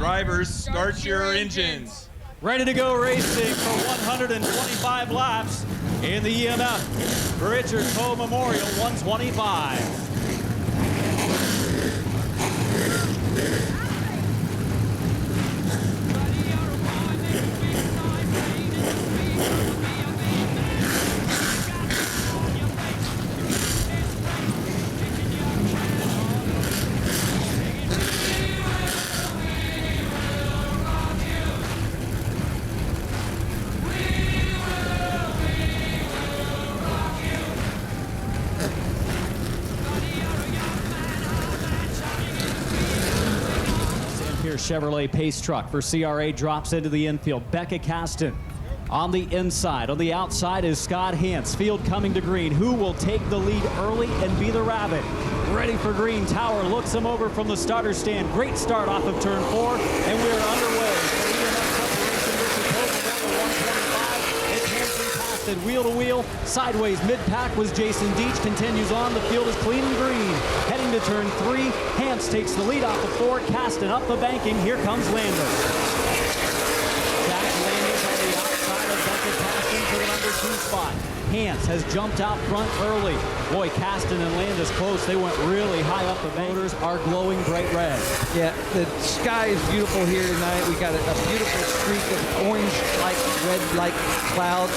Drivers, start your engines. Ready to go racing for 125 laps in the EMF. Richard Poe Memorial 125. Chevrolet Pace truck for CRA drops into the infield. Becca Caston on the inside. On the outside is Scott Hance. Field coming to green. Who will take the lead early and be the rabbit? Ready for green. Tower looks him over from the starter stand. Great start off of turn 4, and we're underway. Wheel to wheel, sideways, mid-pack was Jason Deach, continues on, the field is clean and green. Heading to turn 3, Hance takes the lead off of 4, Caston up the banking, here comes Lander. Jack Landis on the outside of Becca Caston for the number 2 spot. Hance has jumped out front early. Boy, Caston and Landis close, they went really high up the motors are glowing bright red. Yeah, the sky is beautiful here tonight. We got a beautiful streak of orange-like, red-like clouds.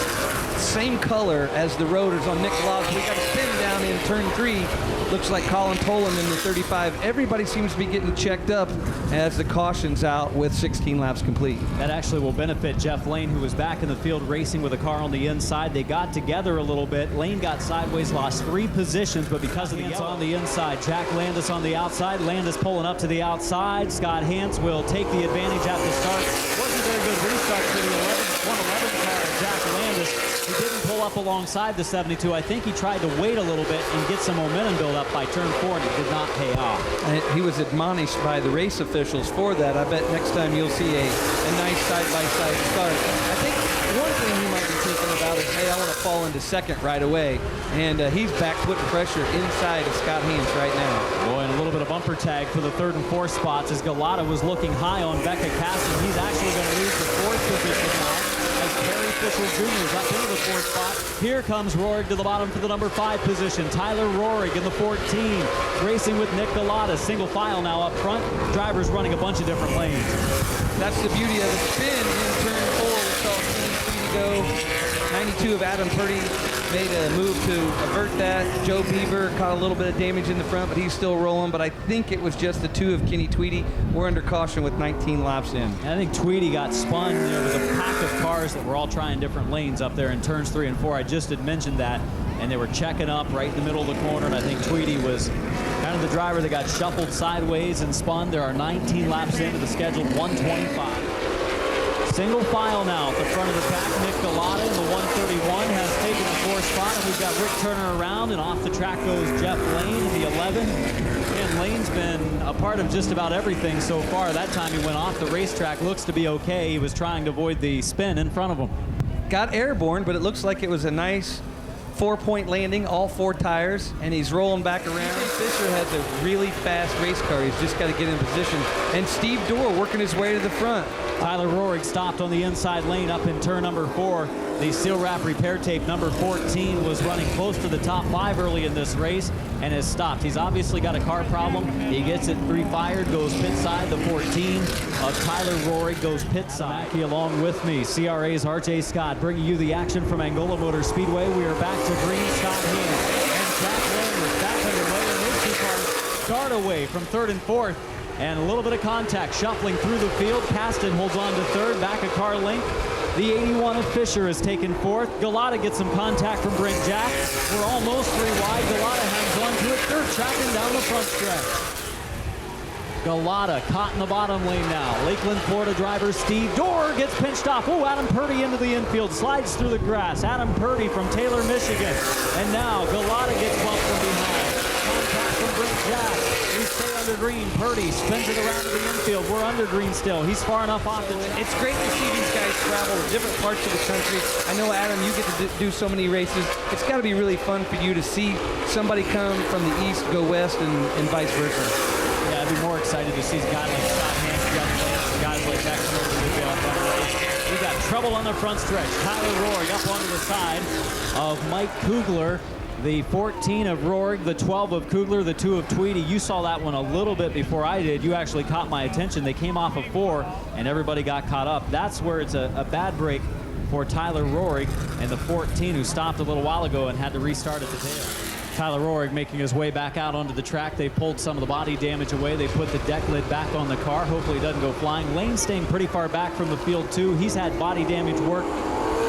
Same color as the rotors on Nick Lobbs. We got a spin down in turn 3. Looks like Colin Tolan in the 35. Everybody seems to be getting checked up as the caution's out with 16 laps complete. That actually will benefit Jeff Lane, who was back in the field racing with a car on the inside. They got together a little bit. Lane got sideways, lost 3 positions, but because of the on the inside, Jack Landis on the outside. Landis pulling up to the outside. Scott Hance will take the advantage at the start. Wasn't very good restart for the 111 car, Jack Landis. He didn't pull up alongside the 72. I think he tried to wait a little bit and get some momentum build up by turn 4, and it did not pay off. And he was admonished by the race officials for that. I bet next time you'll see a nice side-by-side start. I think one thing he might be thinking about is, hey, I want to fall into second right away. And he's back putting pressure inside of Scott Hance right now. Boy, and a little bit of bumper tag for the 3rd and 4th spots as Galata was looking high on Becca Caston. He's actually going to lose the 4th position now. Terry Fisher Jr. is up into the 4th spot. Here comes Rohrig to the bottom for the number 5 position. Tyler Rohrig in the 14, racing with Nick Galata. Single file now up front. Drivers running a bunch of different lanes. That's the beauty of the spin in turn 4. We saw Clean go. 92 of Adam Purdy made a move to avert that. Joe Beaver caught a little bit of damage in the front, but he's still rolling. But I think it was just the 2 of Kenny Tweedy. We're under caution with 19 laps in. And I think Tweedy got spun. There was a pack of cars that were all trying different lanes up there in turns 3 and 4. I just had mentioned that. And they were checking up right in the middle of the corner. And I think Tweedy was kind of the driver that got shuffled sideways and spun. There are 19 laps into the scheduled 125. Single file now at the front of the pack. Nick Galata in the 131 has taken the 4th spot, and we've got Rick Turner around, and off the track goes Jeff Lane in the 11. And Lane's been a part of just about everything so far. That time he went off the racetrack. Looks to be okay. He was trying to avoid the spin in front of him. Got airborne, but it looks like it was a nice 4-point landing, all 4 tires, and he's rolling back around. Fisher has a really fast race car. He's just got to get in position. And Steve Dorr working his way to the front. Tyler Rohrig stopped on the inside lane up in turn number 4. The seal wrap repair tape number 14 was running close to the top 5 early in this race and has stopped. He's obviously got a car problem. He gets it refired, goes pit side. The 14 of Tyler Rohrig goes pit side. Along with me, CRA's RJ Scott, bringing you the action from Angola Motor Speedway. We are back to green. Scott Hance and Jack Landis back underway, and those 2 cars start away from 3rd and 4th. And a little bit of contact shuffling through the field. Caston holds on to 3rd, back a car length. The 81 of Fisher is taken 4th. Galata gets some contact from Brent Jack. We're almost 3 wide. Galata hangs on to it. 3rd tracking down the front stretch. Galata caught in the bottom lane now. Lakeland, Florida driver Steve Dorr gets pinched off. Oh, Adam Purdy into the infield, slides through the grass. Adam Purdy from Taylor, Michigan. And now Galata gets bumped from behind. Contact from Brent Jack. We stay under green. Purdy spins it around to the infield. We're under green still. He's far enough off the track. It's great to see these guys travel to different parts of the country. I know, Adam, you get to do so many races. It's got to be really fun for you to see somebody come from the east, go west, and vice versa. Yeah, I'd be more excited to see a guy like Scott Hance, Jeff Lance, trouble on the front stretch. Tyler Rohrig up onto the side of Mike Kugler. The 14 of Rohrig, the 12 of Kugler, the 2 of Tweedy. You saw that one a little bit before I did. You actually caught my attention. They came off of 4, and everybody got caught up. That's where it's a bad break for Tyler Rohrig and the 14, who stopped a little while ago and had to restart at the tail. Tyler Rohrig making his way back out onto the track. They pulled some of the body damage away. They put the deck lid back on the car. Hopefully it doesn't go flying. Lane's staying pretty far back from the field, too. He's had body damage work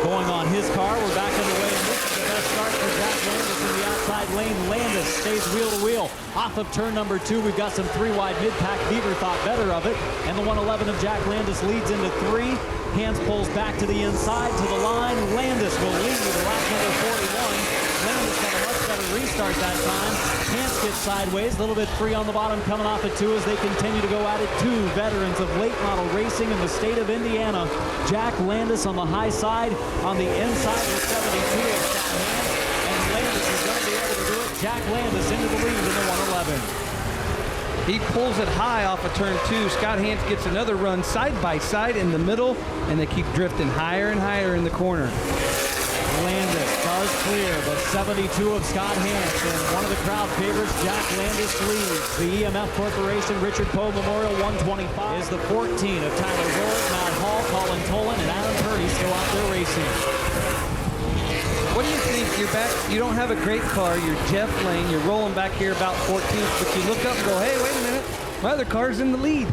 going on his car. We're back underway, and this is the best start for Jack Landis in the outside lane. Landis stays wheel to wheel off of turn number 2. We've got some 3-wide mid-pack. Beaver thought better of it, and the 111 of Jack Landis leads into 3. Hans pulls back to the inside, to the line. Landis will lead to lap number 41. Landis got a much better restart that time. Hans gets sideways, a little bit free on the bottom, coming off at 2 as they continue to go at it. 2 veterans of late model racing in the state of Indiana. Jack Landis on the high side, on the inside with 72 of Scott Hans, and Landis is going to be able to do it. Jack Landis into the lead in the 111. He pulls it high off of turn 2. Scott Hans gets another run side by side in the middle, and they keep drifting higher and higher in the corner. Landis does clear the 72 of Scott Hans, and one of the crowd favorites, Jack Landis, leads. The EMF Corporation Richard Poe Memorial 125 is the 14 of Tyler Rohrig, Matt Hall, Colin Tolan, and Adam Purdy still out there racing. What do you think? You're back. You don't have a great car. You're Jeff Lane. You're rolling back here about 14th, but you look up and go, hey, wait a minute. My other car's in the lead.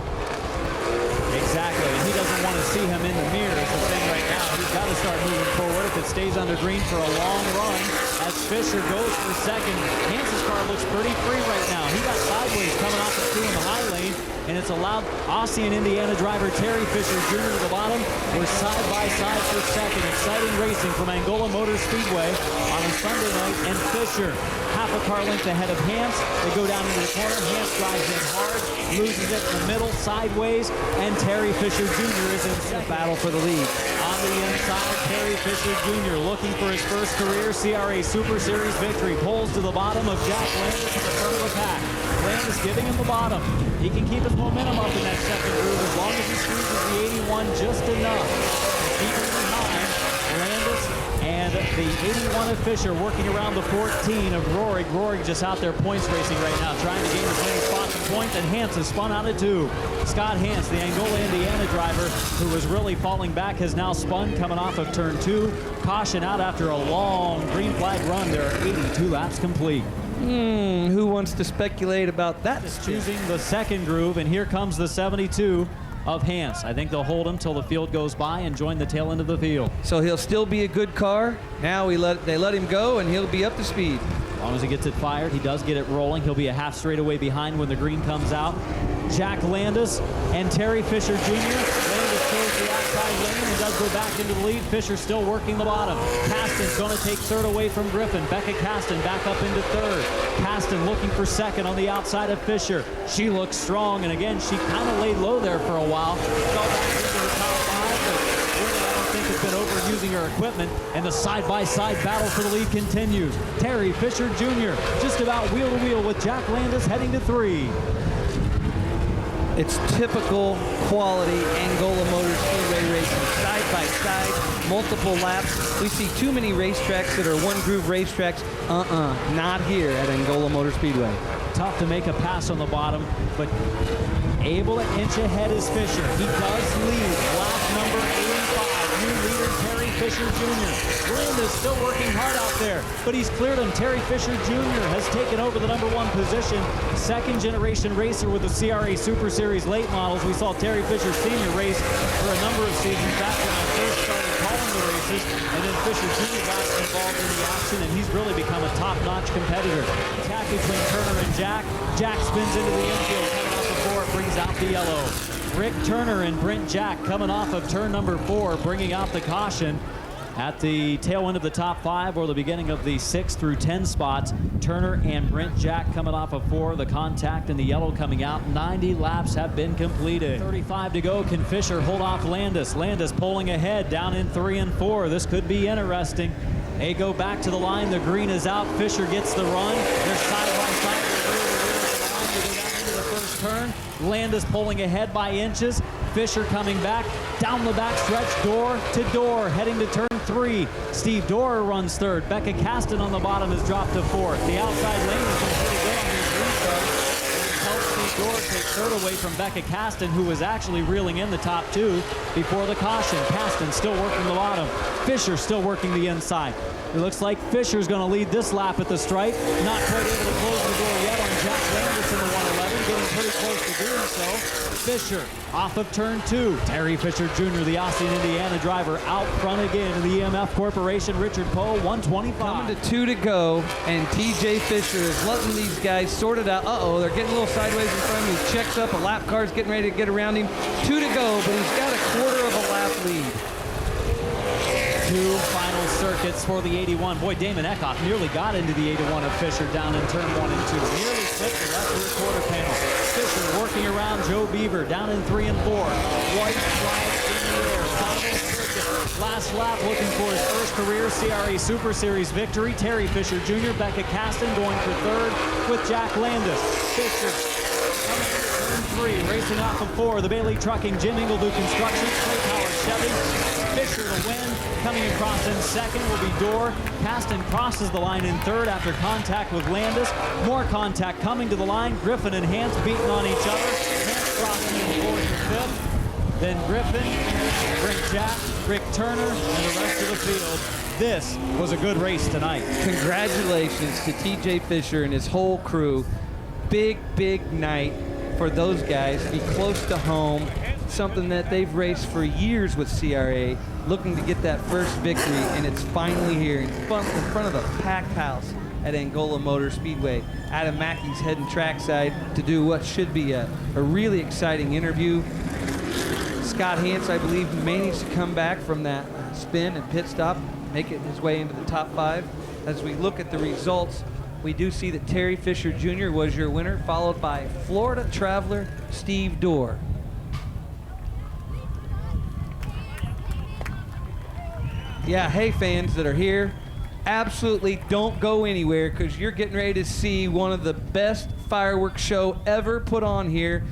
Exactly, and he doesn't want to see him in the mirror is the thing right now. He's got to start moving forward if it stays under green for a long run as Fisher goes for second. Hans's car looks pretty free right now. He got sideways coming off the 2 in the high lane, and it's allowed Aussie and Indiana driver Terry Fisher Jr. to the bottom. We're side by side for second. Exciting racing from Angola Motor Speedway on a Sunday night, and Fisher half a car length ahead of Hans. They go down into the corner. Hans drives in hard, loses it in the middle, sideways, and Terry Fisher Jr. is in second. Battle for the lead. On the inside, Terry Fisher Jr. looking for his first career CRA Super Series victory. Pulls to the bottom of Jack Landis in the front of the pack. Landis giving him the bottom. He can keep his momentum up in that second groove as long as he squeezes the 81 just enough to keep him behind. Landis and the 81 of Fisher working around the 14 of Rohrig. Rohrig just out there points racing right now, trying to gain as many spots and points, and Hans has spun out at 2. Scott Hans, the Angola, Indiana driver, who was really falling back, has now spun coming off of turn 2. Caution out after a long green flag run. There are 82 laps complete. Who wants to speculate about that? Choosing the second groove, and here comes the 72 of Hans. I think they'll hold him till the field goes by and join the tail end of the field. So he'll still be a good car. Now they let him go, and he'll be up to speed. As long as he gets it fired, he does get it rolling. He'll be a half straightaway behind when the green comes out. Jack Landis and Terry Fisher Jr. Landis goes the outside lane and does go back into the lead. Fisher still working the bottom. Caston's going to take third away from Griffin. Becca Caston back up into third. Caston looking for second on the outside of Fisher. She looks strong, and again, she kind of laid low there for a while. Fell back into the top 5, but really, I don't think it's been overusing her equipment, and the side-by-side battle for the lead continues. Terry Fisher Jr. just about wheel-to-wheel with Jack Landis heading to 3. It's typical quality Angola Motor Speedway racing, side by side, multiple laps. We see too many racetracks that are one groove racetracks. Not here at Angola Motor Speedway. Tough to make a pass on the bottom, but able to inch ahead is Fisher. He does lead lap number 85. New leader Terry Fisher Jr. Landis still working hard out there, but he's cleared him. Terry Fisher Jr. has taken over the number 1 position. Second generation racer with the CRA Super Series late models. We saw Terry Fisher Sr. race for a number of seasons back when I first started calling the races, and then Fisher Jr. got involved in the action, and he's really become a top-notch competitor. Attack between Turner and Jack. Jack spins into the infield, coming off the 4, brings out the yellow. Rick Turner and Brent Jack coming off of turn number 4, bringing out the caution. At the tail end of the top 5, or the beginning of the 6 through 10 spots, Turner and Brent Jack coming off of 4, the contact and the yellow coming out. 90 laps have been completed. 35 to go. Can Fisher hold off Landis? Landis pulling ahead down in 3 and 4. This could be interesting. They go back to the line. The green is out. Fisher gets the run. They're side by side. They go down into the first first turn. Landis pulling ahead by inches. Fisher coming back down the back stretch, door to door, heading to turn 3. Steve Dorr runs third. Becca Caston on the bottom has dropped to 4th. The outside lane has been pretty good on these restarts. Helps Steve Dorr take third away from Becca Caston, who was actually reeling in the top 2 before the caution. Caston still working the bottom. Fisher still working the inside. It looks like Fisher's going to lead this lap at the stripe. Not quite able to close the door yet on Jack Landis in the 111, getting pretty close to doing so. Fisher off of turn 2. Terry Fisher Jr., the Austin, Indiana driver, out front again in the EMF Corporation. Richard Poe, 125. Coming to 2 to go, and TJ Fisher is letting these guys sort it out. Uh-oh, they're getting a little sideways in front of him. He checks up, a lap car's getting ready to get around him. 2 to go, but he's got a quarter of a lap lead. 2 final circuits for the 81. Boy, Damon Eckhoff nearly got into the 81 of Fisher down in turn 1 and 2. Nearly slipped the left rear quarter panel. Fisher working around Joe Beaver down in 3 and 4. White flag in the air. Final circuit. Last lap looking for his first career CRA Super Series victory. Terry Fisher Jr., Becca Caston going for third with Jack Landis. Fisher coming into turn 3, racing off of 4. The Bailey Trucking, Jim Ingledew Construction, Clay Power Chevy. Fisher to win. Coming across in second will be Dorr. Caston crosses the line in third after contact with Landis. More contact coming to the line. Griffin and Hance beating on each other. Hance crossing in fourth and fifth. Then Griffin, Rick Jack, Rick Turner, and the rest of the field. This was a good race tonight. Congratulations to TJ Fisher and his whole crew. Big, big night for those guys. Be close to home. Something that they've raced for years with CRA, looking to get that first victory, and it's finally here in front of a packed house at Angola Motor Speedway. Adam Mackey's heading trackside to do what should be a really exciting interview. Scott Hance, I believe, managed to come back from that spin and pit stop, make it his way into the top 5. As we look at the results, we do see that Terry Fisher Jr. was your winner, followed by Florida traveler Steve Dorr. Yeah, hey fans that are here, absolutely don't go anywhere because you're getting ready to see one of the best fireworks show ever put on here.